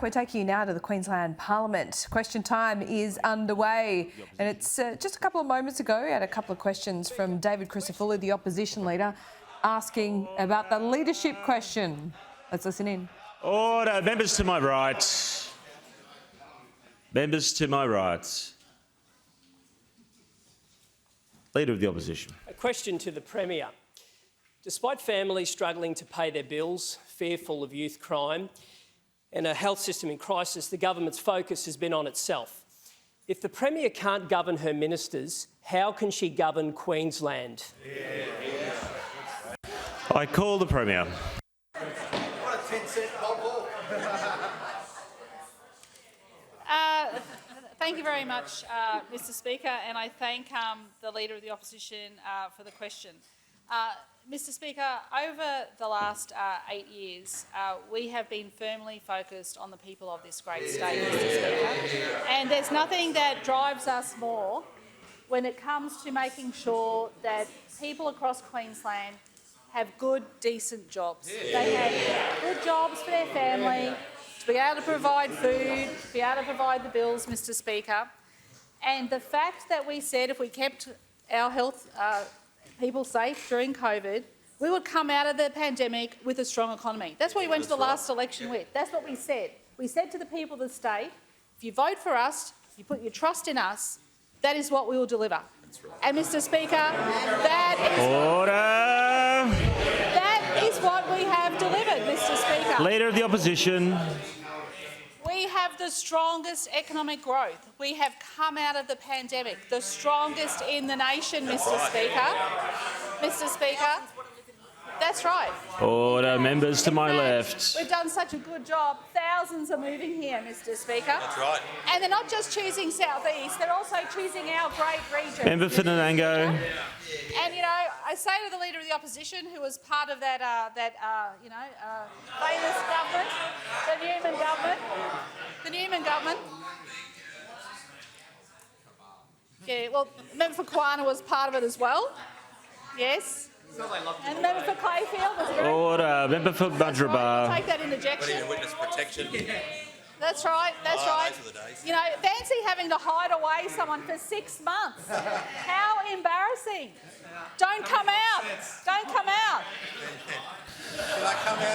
We're taking you now to the Queensland Parliament. Question time is underway, and it's just a couple of moments ago, we had a couple of questions from David Crisafulli, the opposition leader, asking about the leadership question. Let's listen in. Order. Members to my right. Members to my right. Leader of the opposition. A question to the Premier. Despite families struggling to pay their bills, fearful of youth crime and a health system in crisis, the government's focus has been on itself. If the Premier can't govern her ministers, how can she govern Queensland? I call the Premier. Thank you very much, Mr Speaker, and I thank the Leader of the Opposition for the question. Mr Speaker, over the last 8 years, we have been firmly focused on the people of this great state, Mr Speaker, and there's nothing that drives us more when it comes to making sure that people across Queensland have good, decent jobs. They have good jobs for their family, to be able to provide food, to be able to provide the bills, Mr Speaker. And the fact that we said if we kept our health people safe during COVID, we would come out of the pandemic with a strong economy. That's what we went to the last election with. That's what we said. We said to the people of the state, if you vote for us, if you put your trust in us, that is what we will deliver. And Mr Speaker, that is what we have delivered, Mr Speaker. Leader of the opposition. We have the strongest economic growth. We have come out of the pandemic, the strongest in the nation, Mr Speaker. Mr Speaker, that's right. Order. Members to my left. We've done such a good job. Thousands are moving here, Mr Speaker. That's right. And they're not just choosing South East, they're also choosing our great region. Member for Nanango. And, you know, I say to the Leader of the Opposition, who was part of that, famous government, the Newman government. Yeah, well, member for Kawana was part of it as well. Yes. And member for Clayfield was very... Order. Member for Budrabar. Take that interjection. Witness protection. That's right, that's right. Those are the days. You know, fancy having to hide away someone for 6 months. How embarrassing. Don't come out. Don't come out.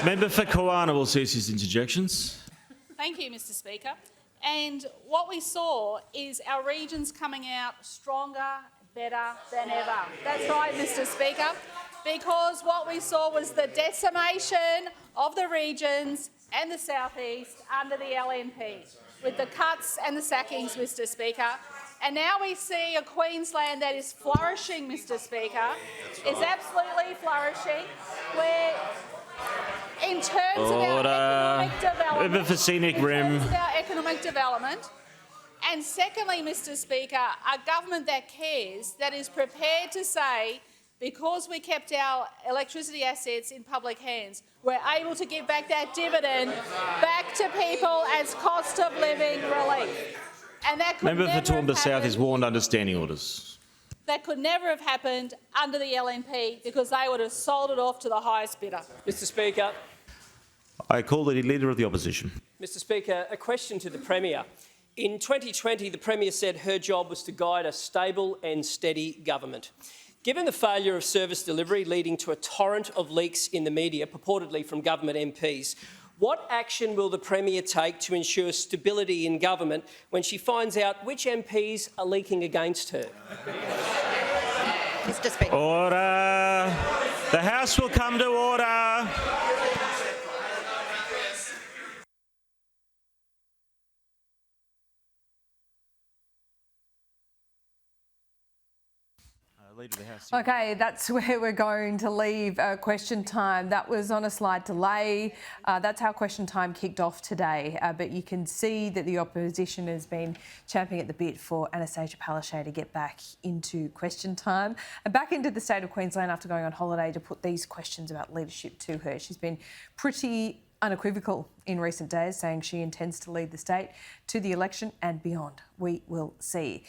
Member for Kawana will cease his interjections. Thank you, Mr Speaker. And what we saw is our regions coming out stronger, better than ever. That's right, Mr Speaker, because what we saw was the decimation of the regions and the South East under the LNP, with the cuts and the sackings, Mr Speaker. And now we see a Queensland that is flourishing, Mr Speaker, is absolutely flourishing, where in terms of our economic development, Member for Scenic Rim. And secondly, Mr Speaker, a government that cares, that is prepared to say, because we kept our electricity assets in public hands, we're able to give back that dividend back to people as cost of living relief. And that could Member for Toowoomba South happened. is warned under standing orders. That could never have happened under the LNP because they would have sold it off to the highest bidder. Mr Speaker. I call the Leader of the Opposition. Mr Speaker, a question to the Premier. In 2020, the Premier said her job was to guide a stable and steady government. Given the failure of service delivery leading to a torrent of leaks in the media, purportedly from government MPs, what action will the Premier take to ensure stability in government when she finds out which MPs are leaking against her? Mr Speaker. Order. The House will come to order. Leader of the House. Okay, that's where we're going to leave question time. That was on a slight delay. That's how question time kicked off today. But you can see that the opposition has been champing at the bit for Annastacia Palaszczuk to get back into question time and back into the state of Queensland after going on holiday to put these questions about leadership to her. She's been pretty unequivocal in recent days, saying she intends to lead the state to the election and beyond. We will see.